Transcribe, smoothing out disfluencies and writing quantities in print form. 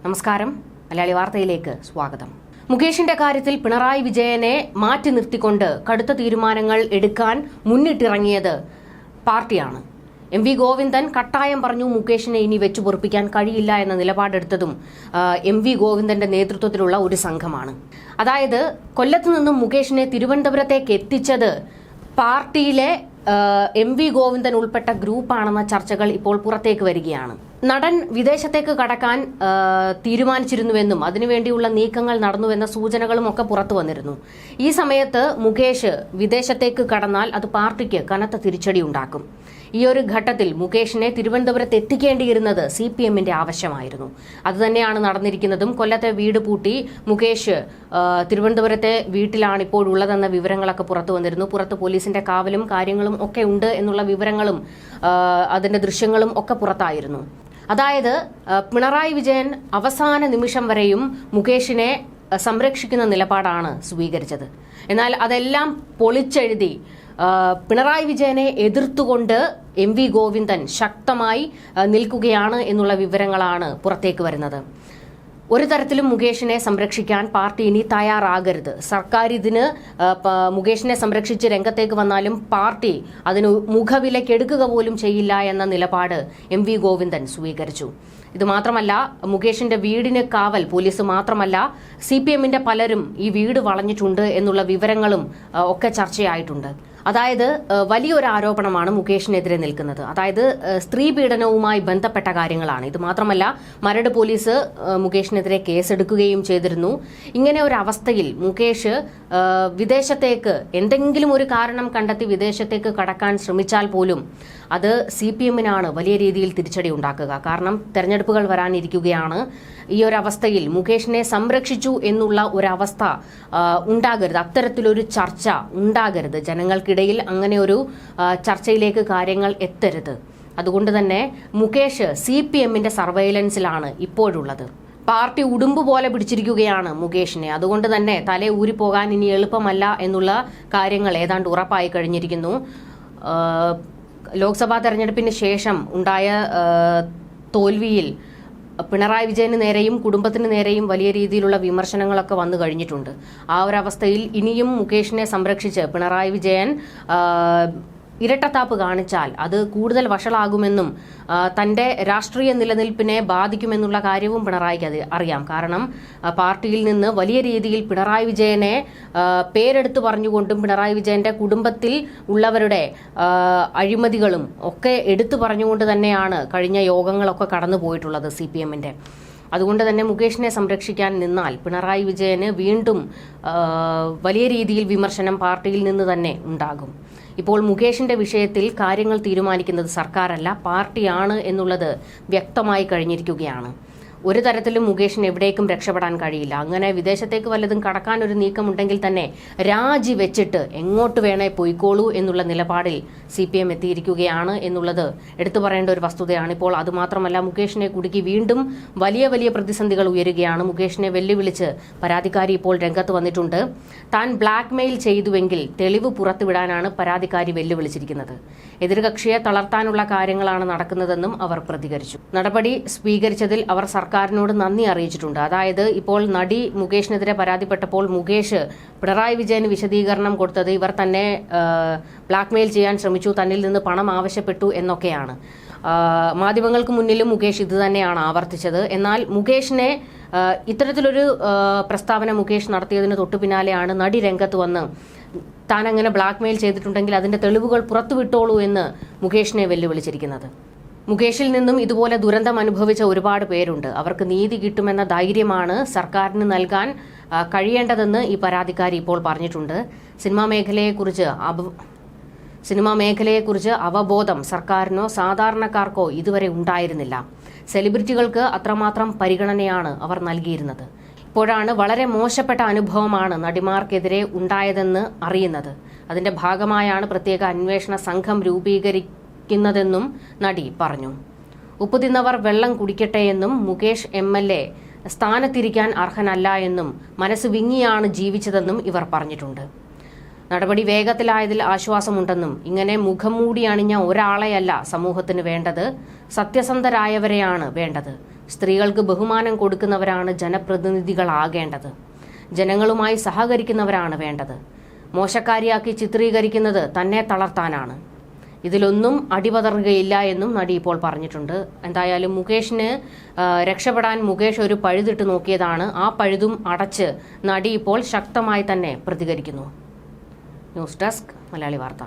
നമസ്കാരം. മലയാളി വാർത്തയിലേക്ക് സ്വാഗതം. മുകേഷിന്റെ കാര്യത്തിൽ പിണറായി വിജയനെ മാറ്റി നിർത്തിക്കൊണ്ട് കടുത്ത തീരുമാനങ്ങൾ എടുക്കാൻ മുന്നിട്ടിറങ്ങിയത് പാർട്ടിയാണ്. എം.വി. ഗോവിന്ദൻ കട്ടായം പറഞ്ഞു മുകേഷിനെ ഇനി വെച്ചു പൊറുപ്പിക്കാൻ കഴിയില്ല എന്ന നിലപാടെടുത്തതും എം.വി. ഗോവിന്ദന്റെ നേതൃത്വത്തിലുള്ള ഒരു സംഘമാണ്. അതായത് കൊല്ലത്ത് നിന്നും മുകേഷിനെ തിരുവനന്തപുരത്തേക്ക് എത്തിച്ചത് പാർട്ടിയിലെ എം.വി. ഗോവിന്ദൻ ഉൾപ്പെട്ട ഗ്രൂപ്പാണെന്ന ചർച്ചകൾ ഇപ്പോൾ പുറത്തേക്ക് വരികയാണ്. നടൻ വിദേശത്തേക്ക് കടക്കാൻ തീരുമാനിച്ചിരുന്നുവെന്നും അതിനുവേണ്ടിയുള്ള നീക്കങ്ങൾ നടന്നുവെന്ന സൂചനകളും ഒക്കെ പുറത്തു വന്നിരുന്നു. ഈ സമയത്ത് മുകേഷ് വിദേശത്തേക്ക് കടന്നാൽ അത് പാർട്ടിക്ക് കനത്ത തിരിച്ചടി ഉണ്ടാക്കും. ഈ ഒരു ഘട്ടത്തിൽ മുകേഷിനെ തിരുവനന്തപുരത്ത് എത്തിക്കേണ്ടിയിരുന്നത് CPM-ന്റെ ആവശ്യമായിരുന്നു. അതുതന്നെയാണ് നടന്നിരിക്കുന്നതും. കൊല്ലത്തെ വീട് പൂട്ടി മുകേഷ് തിരുവനന്തപുരത്തെ വീട്ടിലാണ് ഇപ്പോഴുള്ളതെന്ന വിവരങ്ങളൊക്കെ പുറത്തു വന്നിരുന്നു. പുറത്ത് പോലീസിന്റെ കാവലും കാര്യങ്ങളും ഒക്കെ ഉണ്ട് എന്നുള്ള വിവരങ്ങളും അതിന്റെ ദൃശ്യങ്ങളും ഒക്കെ പുറത്തായിരുന്നു. അതായത് പിണറായി വിജയൻ അവസാന നിമിഷം വരെയും മുകേഷിനെ സംരക്ഷിക്കുന്ന നിലപാടാണ് സ്വീകരിച്ചത്. എന്നാൽ അതെല്ലാം പൊളിച്ചെഴുതി പിണറായി വിജയനെ എതിർത്തുകൊണ്ട് എം.വി. ഗോവിന്ദൻ ശക്തമായി നിൽക്കുകയാണ് എന്നുള്ള വിവരങ്ങളാണ് പുറത്തേക്ക് വരുന്നത്. ഒരു തരത്തിലും മുകേഷിനെ സംരക്ഷിക്കാൻ പാർട്ടി ഇനി തയ്യാറാകരുത്. സർക്കാർ ഇതിന് മുകേഷിനെ സംരക്ഷിച്ച് രംഗത്തേക്ക് വന്നാലും പാർട്ടി അതിന് മുഖവിലക്കെടുക്കുക പോലും ചെയ്യില്ല എന്ന നിലപാട് എം.വി. ഗോവിന്ദൻ സ്വീകരിച്ചു. ഇത് മാത്രമല്ല, മുകേഷിന്റെ വീടിന് കാവൽ പോലീസ് മാത്രമല്ല, CPM-ന്റെ പലരും ഈ വീട് വളഞ്ഞിട്ടുണ്ട് എന്നുള്ള വിവരങ്ങളും ഒക്കെ ചർച്ചയായിട്ടുണ്ട്. അതായത് വലിയൊരു ആരോപണമാണ് മുകേഷിനെതിരെ നിൽക്കുന്നത്. അതായത് സ്ത്രീ പീഡനവുമായി ബന്ധപ്പെട്ട കാര്യങ്ങളാണ്. ഇത് മാത്രമല്ല, മരട് പോലീസ് മുകേഷിനെതിരെ കേസെടുക്കുകയും ചെയ്തിരുന്നു. ഇങ്ങനെ ഒരു അവസ്ഥയിൽ മുകേഷ് വിദേശത്തേക്ക് എന്തെങ്കിലും ഒരു കാരണം കണ്ടെത്തി വിദേശത്തേക്ക് കടക്കാൻ ശ്രമിച്ചാൽ പോലും അത് CPM-നാണ് വലിയ രീതിയിൽ തിരിച്ചടി ഉണ്ടാക്കുക. കാരണം തെരഞ്ഞെടുപ്പുകൾ വരാനിരിക്കുകയാണ്. ഈ ഒരു അവസ്ഥയിൽ മുകേഷിനെ സംരക്ഷിച്ചു എന്നുള്ള ഒരവസ്ഥ ഉണ്ടാകരുത്. അത്തരത്തിലൊരു ചർച്ച ഉണ്ടാകരുത്. ജനങ്ങൾക്കിടയിൽ അങ്ങനെ ഒരു ചർച്ചയിലേക്ക് കാര്യങ്ങൾ എത്തരുത്. അതുകൊണ്ട് തന്നെ മുകേഷ് CPM-ന്റെ സർവൈലൻസിലാണ് ഇപ്പോഴുള്ളത്. പാർട്ടി ഉടുമ്പ് പോലെ പിടിച്ചിരിക്കുകയാണ് മുകേഷിനെ. അതുകൊണ്ട് തന്നെ തലേ ഊരിപ്പോകാൻ ഇനി എളുപ്പമല്ല എന്നുള്ള കാര്യങ്ങൾ ഏതാണ്ട് ഉറപ്പായി കഴിഞ്ഞിരിക്കുന്നു. ലോക്സഭാ തെരഞ്ഞെടുപ്പിന് ശേഷം ഉണ്ടായ തോൽവിയിൽ പിണറായി വിജയന് നേരെയും കുടുംബത്തിന് നേരെയും വലിയ രീതിയിലുള്ള വിമർശനങ്ങളൊക്കെ വന്നു കഴിഞ്ഞിട്ടുണ്ട്. ആ ഒരവസ്ഥയിൽ ഇനിയും മുകേഷിനെ സംരക്ഷിച്ച് പിണറായി വിജയൻ ഇരട്ടത്താപ്പ് കാണിച്ചാൽ അത് കൂടുതൽ വഷളാകുമെന്നും തന്റെ രാഷ്ട്രീയ നിലനിൽപ്പിനെ ബാധിക്കുമെന്നുള്ള കാര്യവും പിണറായിക്ക് അറിയാം. കാരണം പാർട്ടിയിൽ നിന്ന് വലിയ രീതിയിൽ പിണറായി വിജയനെ പേരെടുത്തു പറഞ്ഞുകൊണ്ടും പിണറായി വിജയന്റെ കുടുംബത്തിൽ ഉള്ളവരുടെ അഴിമതികളും ഒക്കെ എടുത്തു പറഞ്ഞുകൊണ്ട് തന്നെയാണ് കഴിഞ്ഞ യോഗങ്ങളൊക്കെ കടന്നു പോയിട്ടുള്ളത് CPM-ന്റെ. അതുകൊണ്ട് തന്നെ മുകേഷിനെ സംരക്ഷിക്കാൻ നിന്നാൽ പിണറായി വിജയന് വീണ്ടും വലിയ രീതിയിൽ വിമർശനം പാർട്ടിയിൽ നിന്ന് തന്നെ ഉണ്ടാകും. ഇപ്പോൾ മുകേഷിന്റെ വിഷയത്തിൽ കാര്യങ്ങൾ തീരുമാനിക്കുന്നത് സർക്കാരല്ല, പാർട്ടിയാണ് എന്നുള്ളത് വ്യക്തമായി കഴിഞ്ഞിരിക്കുകയാണ്. ഒരു തരത്തിലും മുകേഷിന് എവിടേക്കും രക്ഷപ്പെടാൻ കഴിയില്ല. അങ്ങനെ വിദേശത്തേക്ക് വല്ലതും കടക്കാൻ ഒരു നീക്കമുണ്ടെങ്കിൽ തന്നെ രാജിവെച്ചിട്ട് എങ്ങോട്ട് വേണേ പോയിക്കോളൂ എന്നുള്ള നിലപാടിൽ CPM എത്തിയിരിക്കുകയാണ് എന്നുള്ളത് എടുത്തു പറയേണ്ട ഒരു വസ്തുതയാണ്. ഇപ്പോൾ അതുമാത്രമല്ല, മുകേഷിനെ കുടുക്കി വീണ്ടും വലിയ വലിയ പ്രതിസന്ധികൾ ഉയരുകയാണ്. മുകേഷിനെ വെല്ലുവിളിച്ച് പരാതിക്കാരി ഇപ്പോൾ രംഗത്ത് വന്നിട്ടുണ്ട്. താൻ ബ്ലാക്ക്മെയിൽ ചെയ്തുവെങ്കിൽ തെളിവ് പുറത്തുവിടാനാണ് പരാതിക്കാരി വെല്ലുവിളിച്ചിരിക്കുന്നത്. എതിർകക്ഷിയെ തളർത്താനുള്ള കാര്യങ്ങളാണ് നടക്കുന്നതെന്നും അവർ പ്രതികരിച്ചു. നടപടി സ്വീകരിച്ചതിൽ അവർ സർക്കാരിനോട് നന്ദി അറിയിച്ചിട്ടുണ്ട്. അതായത് ഇപ്പോൾ നടി മുകേഷിനെതിരെ പരാതിപ്പെട്ടപ്പോൾ മുകേഷ് പിണറായി വിജയന് വിശദീകരണം കൊടുത്തത് ഇവർ തന്നെ ബ്ലാക്ക്മെയിൽ ചെയ്യാൻ ശ്രമിച്ചു, തന്നിൽ നിന്ന് പണം ആവശ്യപ്പെട്ടു എന്നൊക്കെയാണ്. മാധ്യമങ്ങൾക്ക് മുന്നിലും മുകേഷ് ഇത് തന്നെയാണ് ആവർത്തിച്ചത്. എന്നാൽ മുകേഷിനെ ഇത്തരത്തിലൊരു പ്രസ്താവന മുകേഷ് നടത്തിയതിന് തൊട്ടു പിന്നാലെയാണ് നടി രംഗത്ത് വന്ന് താൻ അങ്ങനെ ബ്ലാക്ക്മെയിൽ ചെയ്തിട്ടുണ്ടെങ്കിൽ അതിന്റെ തെളിവുകൾ പുറത്തുവിട്ടോളൂ എന്ന് മുകേഷിനെ വെല്ലുവിളിച്ചിരിക്കുന്നത്. മുകേഷിൽ നിന്നും ഇതുപോലെ ദുരന്തം അനുഭവിച്ച ഒരുപാട് പേരുണ്ട്. അവർക്ക് നീതി കിട്ടുമെന്ന ധൈര്യമാണ് സർക്കാരിന് നൽകാൻ കഴിയേണ്ടതെന്ന് ഈ പരാതിക്കാരി ഇപ്പോൾ പറഞ്ഞിട്ടുണ്ട്. സിനിമാ മേഖലയെക്കുറിച്ച് അവബോധം സർക്കാരിനോ സാധാരണക്കാർക്കോ ഇതുവരെ ഉണ്ടായിരുന്നില്ല. സെലിബ്രിറ്റികൾക്ക് അത്രമാത്രം പരിഗണനയാണ് അവർ നൽകിയിരുന്നത്. ഇപ്പോഴാണ് വളരെ മോശപ്പെട്ട അനുഭവമാണ് നടിമാർക്കെതിരെ ഉണ്ടായതെന്ന് അറിയുന്നത്. അതിന്റെ ഭാഗമായാണ് പ്രത്യേക അന്വേഷണ സംഘം രൂപീകരിക്കുന്നതെന്നും നടി പറഞ്ഞു. ഉപ്പ് തിന്നവർ വെള്ളം കുടിക്കട്ടെയെന്നും മുകേഷ് MLA സ്ഥാനത്തിരിക്കാൻ അർഹനല്ല എന്നും മനസ്സ് വിങ്ങിയാണ് ജീവിച്ചതെന്നും ഇവർ പറഞ്ഞിട്ടുണ്ട്. നടപടി വേഗത്തിലായതിൽ ആശ്വാസമുണ്ടെന്നും ഇങ്ങനെ മുഖം മൂടി അണിഞ്ഞ ഒരാളെയല്ല സമൂഹത്തിന് വേണ്ടത്, സത്യസന്ധരായവരെയാണ് വേണ്ടത്. സ്ത്രീകൾക്ക് ബഹുമാനം കൊടുക്കുന്നവരാണ് ജനപ്രതിനിധികളാകേണ്ടത്. ജനങ്ങളുമായി സഹകരിക്കുന്നവരാണ് വേണ്ടത്. മോശക്കാരിയാക്കി ചിത്രീകരിക്കുന്നത് തന്നെ തളർത്താനാണ്. ഇതിലൊന്നും അടിപതറുകയില്ല എന്നും നടി ഇപ്പോൾ പറഞ്ഞിട്ടുണ്ട്. എന്തായാലും മുകേഷിന് രക്ഷപ്പെടാൻ മുകേഷ് ഒരു പഴുതിട്ട് നോക്കിയതാണ്. ആ പഴുതും അടച്ച് നടി ഇപ്പോൾ ശക്തമായി തന്നെ പ്രതികരിക്കുന്നു. ന്യൂസ് ഡെസ്ക് മലയാളി വാർത്ത.